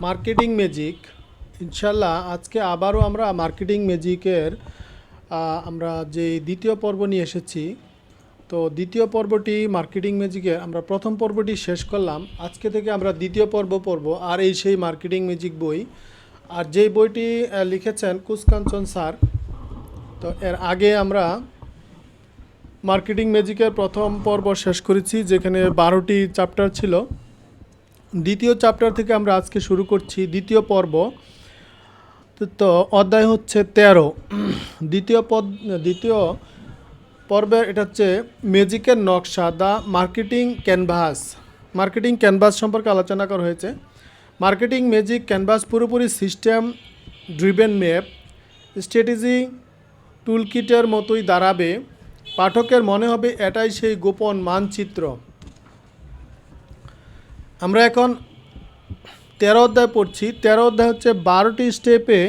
Marketing magic. ইনশাল্লাহ আজকে আবারও আমরা মার্কেটিং ম্যাজিকের আমরা যে দ্বিতীয় পর্ব নিয়ে এসেছি। তো দ্বিতীয় পর্বটি মার্কেটিং ম্যাজিকের আমরা প্রথম পর্বটি শেষ করলাম। আজকে থেকে আমরা দ্বিতীয় পর্ব পড়ব, আর এই সেই মার্কেটিং ম্যাজিক বই। আর যেই বইটি লিখেছেন কুসকাঞ্চন স্যার। তো এর আগে আমরা মার্কেটিং ম্যাজিকের প্রথম পর্ব শেষ করেছি, যেখানে 12টি চ্যাপ্টার ছিল। দ্বিতীয় চ্যাপ্টার থেকে আমরা আজকে শুরু করছি দ্বিতীয় পর্ব। তো অধ্যায় হচ্ছে 13। দ্বিতীয় পর্বের এটা হচ্ছে ম্যাজিকের নকশা, the marketing canvas. Marketing canvas সম্পর্কে আলোচনা করা হয়েছে। মার্কেটিং ম্যাজিক ক্যানভাস পুরোপুরি সিস্টেম ড্রিভেন ম্যাপ, স্ট্র্যাটেজি টুলকিটের মতোই দাঁড়াবে। পাঠকের মনে হবে এটাই সেই গোপন মানচিত্র। আমরা এখন 13 অধ্যায় পড়ছি। 13 অধ্যায় হচ্ছে 12টি স্টেপে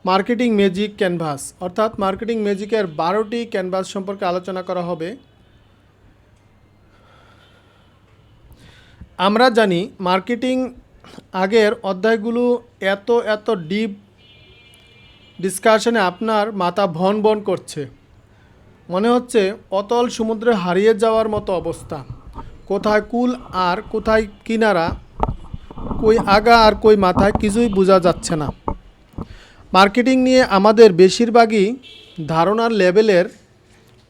মার্কেটিং ম্যাজিক ক্যানভাস, অর্থাৎ মার্কেটিং ম্যাজিকের 12টি ক্যানভাস সম্পর্কে আলোচনা করা হবে। আমরা জানি মার্কেটিং আগের অধ্যায়গুলো এত ডিপ ডিসকাশনে আপনার মাথা ভন ভন করছে, মনে হচ্ছে অতল সমুদ্রে হারিয়ে যাওয়ার মতো অবস্থা। কোথায় কুল আর কোথায় কিনারা, কই আগা আর কই মাথায়, কিছুই বোঝা যাচ্ছে না। মার্কেটিং নিয়ে আমাদের বেশিরভাগই ধারণার লেভেলের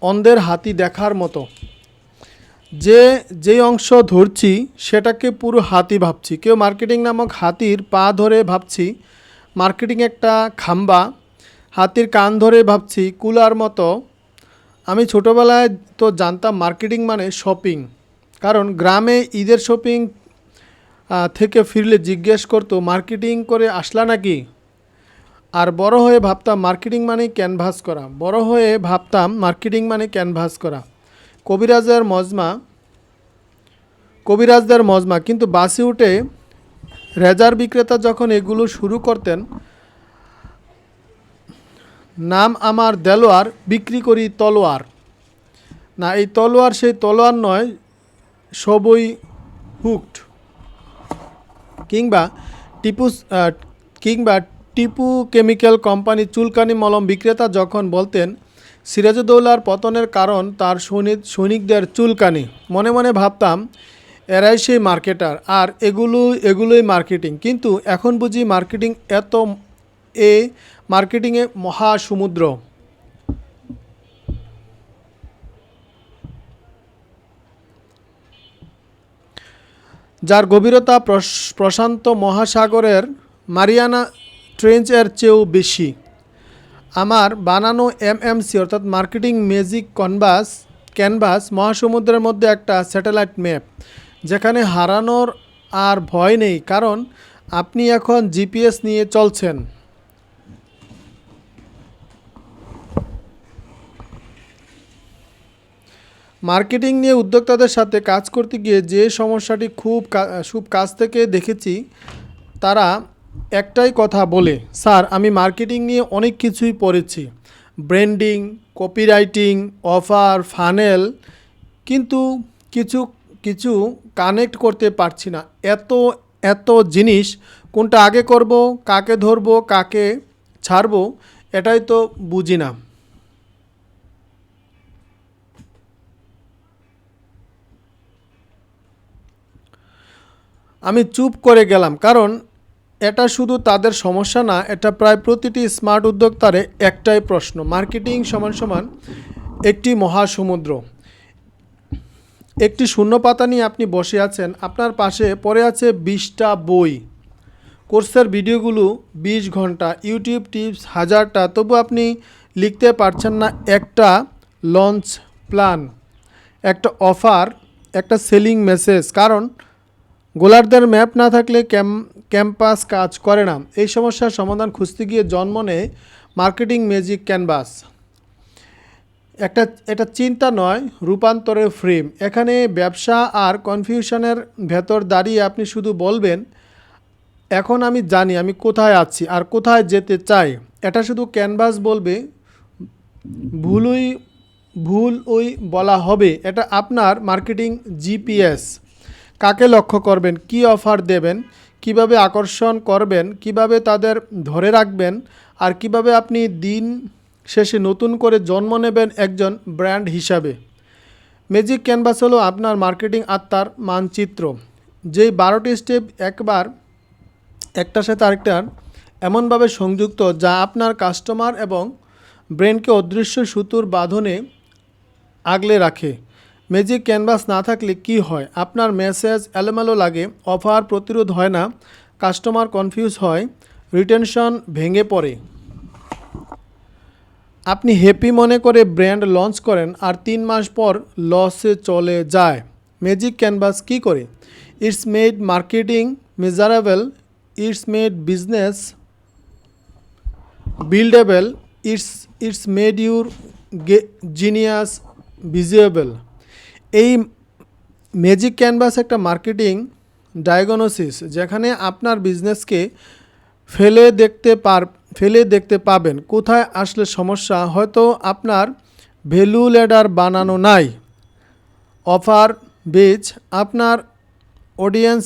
অন্ধের হাতি দেখার মতো। যে অংশ ধরছি সেটাকে পুরো হাতি ভাবছি। কেউ মার্কেটিং নামক হাতির পা ধরে ভাবছি মার্কেটিং একটা খাম্বা, হাতির কান ধরে ভাবছি কুলার মতো। আমি ছোটোবেলায় তো জানতাম মার্কেটিং মানে শপিং, কারণ গ্রামে ঈদের শপিং থেকে ফিরলে জিজ্ঞেস করতো মার্কেটিং করে আসলা নাকি। আর বড় হয়ে ভাবতাম মার্কেটিং মানে ক্যানভাস করা। কবিরাজদের মজমা। কিন্তু বাসে উঠে রেজার বিক্রেতা যখন এগুলো শুরু করতেন, নাম আমার দেলোয়ার, বিক্রি করি তলোয়ার। না, এই তলোয়ার সেই তলোয়ার নয়, সবই হুকড। কিংবা টিপু কেমিক্যাল কোম্পানি চুলকানি মলম বিক্রেতা যখন বলতেন সিরাজউদ্দৌলার পতনের কারণ তার সৈনিকদের চুলকানি, মনে মনে ভাবতাম এরাই সেই মার্কেটার, আর এগুলোই মার্কেটিং। কিন্তু এখন বুঝি মার্কেটিংয়ে মহাসমুদ্র। যার গভীরতা প্রশান্ত মহাসাগরের মারিয়ানা ট্রেঞ্চের চেয়েও বেশি। আমার বানানো MMC অর্থাৎ মার্কেটিং ম্যাজিক ক্যানভাস মহাসমুদ্রের মধ্যে একটা স্যাটেলাইট ম্যাপ, যেখানে হারানোর আর ভয় নেই, কারণ আপনি এখন GPS নিয়ে চলছেন। মার্কেটিং নিয়ে উদ্যোক্তাদের সাথে কাজ করতে গিয়ে যে সমস্যাটি খুব কাছ থেকে দেখেছি, তারা একটাই কথা বলে, স্যার আমি মার্কেটিং নিয়ে অনেক কিছুই পড়েছি, ব্র্যান্ডিং, কপিরাইটিং, অফার, ফানেল, কিন্তু কিছু কানেক্ট করতে পারছি না। এত জিনিস, কোনটা আগে করব, কাকে ধরব, কাকে ছাড়ব, এটাই তো বুঝি না। আমি চুপ করে গেলাম, কারণ এটা শুধু তাদের সমস্যা না, এটা প্রায় প্রতিটি স্মার্ট উদ্যোক্তার একটাই প্রশ্ন। মার্কেটিং সমান একটি মহাসমুদ্র। একটি শূন্য পাতা নিয়ে আপনি বসে আছেন, আপনার পাশে পড়ে আছে 20টা বই, কোর্সের ভিডিওগুলো 20 ঘন্টা, ইউটিউব টিপস 1000টা, তবু আপনি লিখতে পারছেন না একটা লঞ্চ প্ল্যান, একটা অফার, একটা সেলিং মেসেজ, কারণ গোলারদের ম্যাপ না থাকলে ক্যাম্পাস কাজ করে না। এই সমস্যার সমাধান খুঁজতে গিয়ে জন্ম নেয় মার্কেটিং ম্যাজিক ক্যানভাস। এটা চিন্তা নয়, রূপান্তরের ফ্রেম। এখানে ব্যবসা আর কনফিউশনের ভেতর দাঁড়িয়ে আপনি শুধু বলবেন, এখন আমি জানি আমি কোথায় আছি আর কোথায় যেতে চাই। এটা শুধু ক্যানভাস বলবে, ভুলই বলা হবে। এটা আপনার মার্কেটিং GPS। কাকে লক্ষ্য করবেন, কি অফার দেবেন, কিভাবে আকর্ষণ করবেন, কিভাবে তাদের ধরে রাখবেন, আর কিভাবে আপনি দিন শেষে নতুন করে জন্ম নেবেন একজন ব্র্যান্ড হিসাবে। ম্যাজিক ক্যানভাস হলো আপনার মার্কেটিং আত্মার মানচিত্র, যেই 12টি স্টেপ একটার সাথে আরেকটার এমনভাবে সংযুক্ত যা আপনার কাস্টমার এবং ব্র্যান্ডকে অদৃশ্য সুতোর বাঁধনে আগলে রাখে। ম্যাজিক ক্যানভাস না থাকলে কি হয়? আপনার মেসেজ এলোমেলো লাগে, অফার প্রতিরোধ হয় না, কাস্টমার কনফিউজ হয়, রিটেনশন ভেঙে পড়ে। আপনি হ্যাপি মনে করে ব্র্যান্ড লঞ্চ করেন আর 3 মাস পর লসে চলে যায়। ম্যাজিক ক্যানভাস কী করে? It's made marketing measurable, it's made business buildable, it's made your genius visible. এই ম্যাজিক ক্যানভাস একটা মার্কেটিং ডায়াগনোসিস, যেখানে আপনার বিজনেসকে ফেলে দেখতে পাবেন কোথায় আসলে সমস্যা। হয়তো আপনার ভ্যালু ল্যাডার বানানো নাই, অফার বেজ আপনার অডিয়েন্স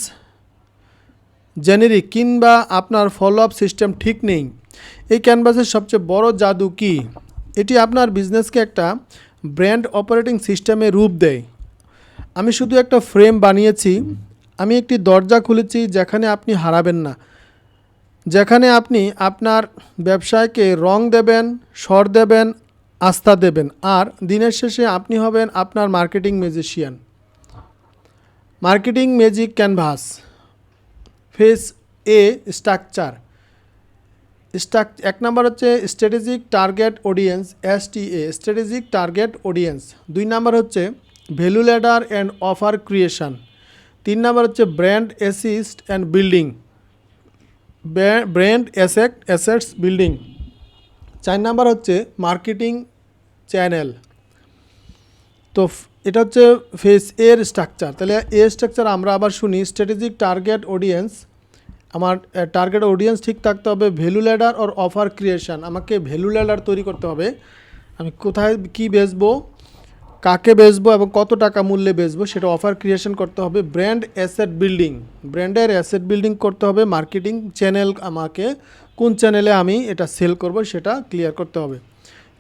জেনেরিক, কিংবা আপনার ফলো আপ সিস্টেম ঠিক নেই। এই ক্যানভাসের সবচেয়ে বড় জাদু কি? এটি আপনার বিজনেসকে একটা ব্র্যান্ড অপারেটিং সিস্টেমে রূপ দেয়। আমি শুধু একটা ফ্রেম বানিয়েছি, আমি একটি দরজা খুলেছি যেখানে আপনি হারাবেন না, যেখানে আপনি আপনার ব্যবসায়কে রং দেবেন, স্বর দেবেন, আস্থা দেবেন, আর দিনের শেষে আপনি হবেন আপনার marketing magician. Marketing magic canvas. Phase A, structure. 1 number হচ্ছে strategic target audience, STA, strategic target audience. 2 number হচ্ছে value ladder and offer creation. 3 number হচ্ছে brand assist and building, brand assets building. 4 number হচ্ছে marketing channel. তো এটা হচ্ছে phase এর structure. তাহলে এ structure আমরা আবার শুনি। স্ট্র্যাটেজিক টার্গেট অডিয়েন্স, আমার টার্গেট অডিয়েন্স ঠিক থাকতে হবে। ভ্যালু ল্যাডার ওর অফার ক্রিয়েশন, আমাকে ভ্যালু ল্যাডার তৈরি করতে হবে। আমি কোথায় কী বেচবো, কাকে বেচবো এবং কত টাকা মূল্যে বেচবো সেটা অফার ক্রিয়েশন করতে হবে। ব্র্যান্ড অ্যাসেট বিল্ডিং, ব্র্যান্ডের অ্যাসেট বিল্ডিং করতে হবে। মার্কেটিং চ্যানেল, আমাকে কোন চ্যানেলে আমি এটা সেল করব সেটা ক্লিয়ার করতে হবে।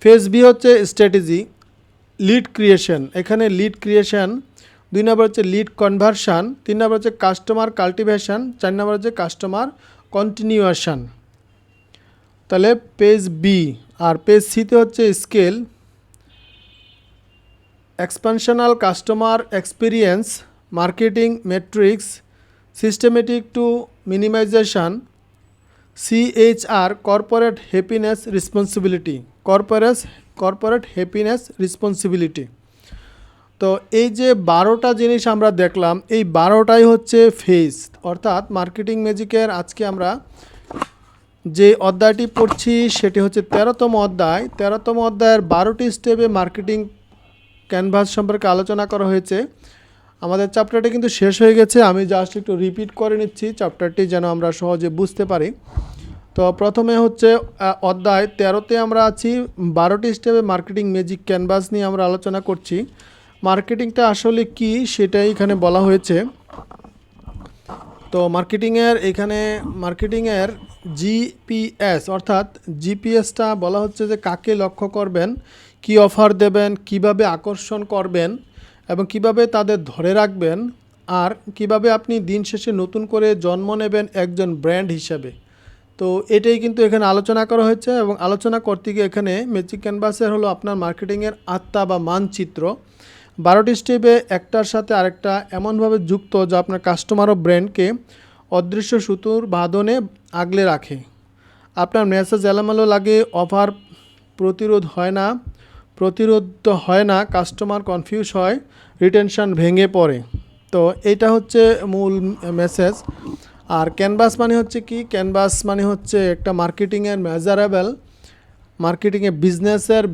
ফেজ বি হচ্ছে স্ট্র্যাটেজি, লিড ক্রিয়েশন। এখানে লিড ক্রিয়েশন। 2 নম্বর হচ্ছে লিড কনভার্সান। 3 নম্বর হচ্ছে কাস্টমার কাল্টিভেশন। 4 নম্বর হচ্ছে কাস্টমার কন্টিনিউয়েশন। তাহলে পেজ বি। আর পেজ সিতে হচ্ছে scale, expansional customer experience, marketing metrics, systematic to minimization, CHR, corporate happiness responsibility, corporate happiness responsibility. তো এই যে 12টা জিনিস আমরা দেখলাম, এই 12টাই হচ্ছে ফেজ, অর্থাৎ মার্কেটিং ম্যাজিকের আজকে আমরা যে অধ্যায়টি পড়ছি সেটি হচ্ছে 13তম অধ্যায়। 13তম অধ্যায়ের 12টি স্টেপে মার্কেটিং ক্যানভাস সম্পর্কে আলোচনা করা হয়েছে। আমাদের চ্যাপ্টারটি কিন্তু শেষ হয়ে গেছে, আমি জাস্ট একটু রিপিট করে নিচ্ছি চ্যাপ্টারটি যেন আমরা সহজে বুঝতে পারি। তো প্রথমে হচ্ছে অধ্যায় 13তে আমরা আছি। 12টি স্টেপে মার্কেটিং ম্যাজিক ক্যানভাস নিয়ে আমরা আলোচনা করছি। মার্কেটিংটা আসলে কি সেটাই এখানে বলা হয়েছে। তো মার্কেটিংয়ের জিপিএস, অর্থাৎ জিপিএসটা বলা হচ্ছে যে কাকে লক্ষ্য করবেন, কি অফার দেবেন, কিভাবে আকর্ষণ করবেন এবং কিভাবে তাদের ধরে রাখবেন, আর কিভাবে আপনি দিন শেষে নতুন করে জন্ম নেবেন একজন ব্র্যান্ড হিসেবে। তো এটাই কিন্তু এখানে আলোচনা করা হয়েছে। এবং আলোচনা করতে গিয়ে এখানে ম্যাজিক ক্যানভাসের হলো আপনার মার্কেটিংয়ের আত্মা বা মানচিত্র। 12টি স্টেপে একটার সাথে আরেকটা এমনভাবে যুক্ত যা আপনার কাস্টমার ও ব্র্যান্ডকে অদৃশ্য সুতোর বাঁধনে আগলে রাখে। আপনার মেসেজ এলোমেলো লাগে, অফার প্রতিরোধ হয় না, কাস্টমার কনফিউজ হয়, রিটেনশন ভেঙে পড়ে। তো এইটা হচ্ছে মূল মেসেজ। আর ক্যানভাস মানে হচ্ছে কি? ক্যানভাস মানে হচ্ছে একটা মার্কেটিংয়ের মেজারেবল, মার্কেটিংয়ে বিজনেসের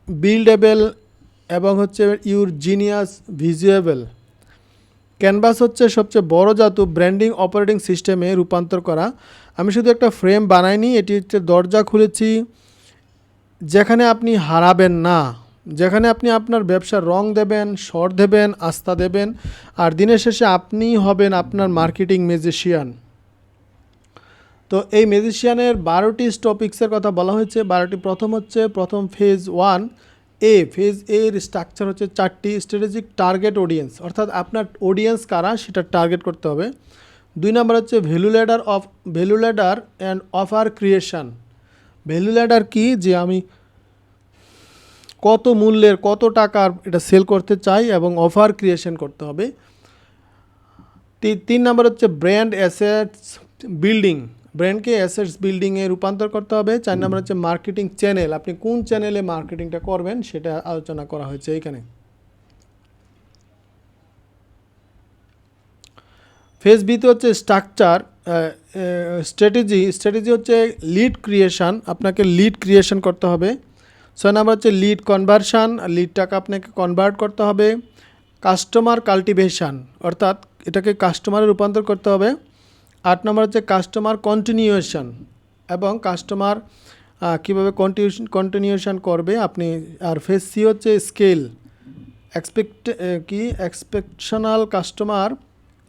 বিল্ডেবল এবং হচ্ছে ইউর জিনিয়াস ভিজুয়েবল। ক্যানভাস হচ্ছে সবচেয়ে বড় জাদু ব্র্যান্ডিং অপারেটিং সিস্টেমে রূপান্তর করা। আমি শুধু একটা ফ্রেম বানাইনি, এটি হচ্ছে দরজা খুলেছি যেখানে আপনি হারাবেন না, যেখানে আপনি আপনার ব্যবসার রং দেবেন, স্বর দেবেন, আস্থা দেবেন, আর দিনের শেষে আপনিই হবেন আপনার মার্কেটিং ম্যাজিশিয়ান। তো এই ম্যাজিশিয়ানের 12টি টপিক্সের কথা বলা হয়েছে। 12টি প্রথম ফেজ 1 ফেজ এর স্ট্রাকচার হচ্ছে 4টি স্ট্র্যাটেজিক টার্গেট অডিয়েন্স, অর্থাৎ আপনার অডিয়েন্স কারা সেটা টার্গেট করতে হবে। 2 নাম্বার হচ্ছে value ladder and offer creation. Value ladder কি, যে আমি কত মূল্যের, কত টাকার এটা সেল করতে চাই, এবং অফার ক্রিয়েশন করতে হবে। 3 নাম্বার হচ্ছে ব্র্যান্ড অ্যাসেটস বিল্ডিং, ব্র্যান্ডকে অ্যাসেটস বিল্ডিংয়ে রূপান্তর করতে হবে। 4 নাম্বার হচ্ছে মার্কেটিং চ্যানেল, আপনি কোন চ্যানেলে মার্কেটিংটা করবেন সেটা আলোচনা করা হয়েছে এইখানে। ফেজ বিতে হচ্ছে স্ট্রাকচার স্ট্র্যাটেজি হচ্ছে লিড ক্রিয়েশন, আপনাকে লিড ক্রিয়েশন করতে হবে। 6 নাম্বার হচ্ছে লিড কনভার্সন, লিডটাকে আপনাকে কনভার্ট করতে হবে। কাস্টমার কাল্টিভেশন, অর্থাৎ এটাকে কাস্টমারে রূপান্তর করতে হবে। 8 নম্বর হচ্ছে কাস্টমার কন্টিনিউয়েশন, এবং কাস্টমার কীভাবে কন্টিনিউয়েশন করবে আপনি। আর ফেজ সি হচ্ছে স্কেল এক্সপেকশনাল কাস্টমার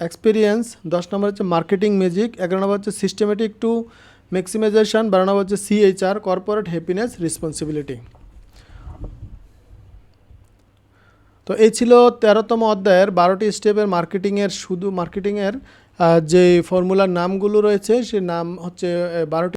এক্সপিরিয়েন্স। 10 নম্বর হচ্ছে মার্কেটিং ম্যাজিক। 11 নম্বর হচ্ছে সিস্টেমেটিক টু ম্যাক্সিমাইজেশন। 12 নম্বর হচ্ছে CHR কর্পোরেট হ্যাপিনেস রেসপন্সিবিলিটি। তো এই ছিল 13তম অধ্যায়ের 12টি স্টেপের মার্কেটিংয়ের, শুধু মার্কেটিংয়ের যে ফর্মুলার নামগুলো রয়েছে সে নাম হচ্ছে 12টি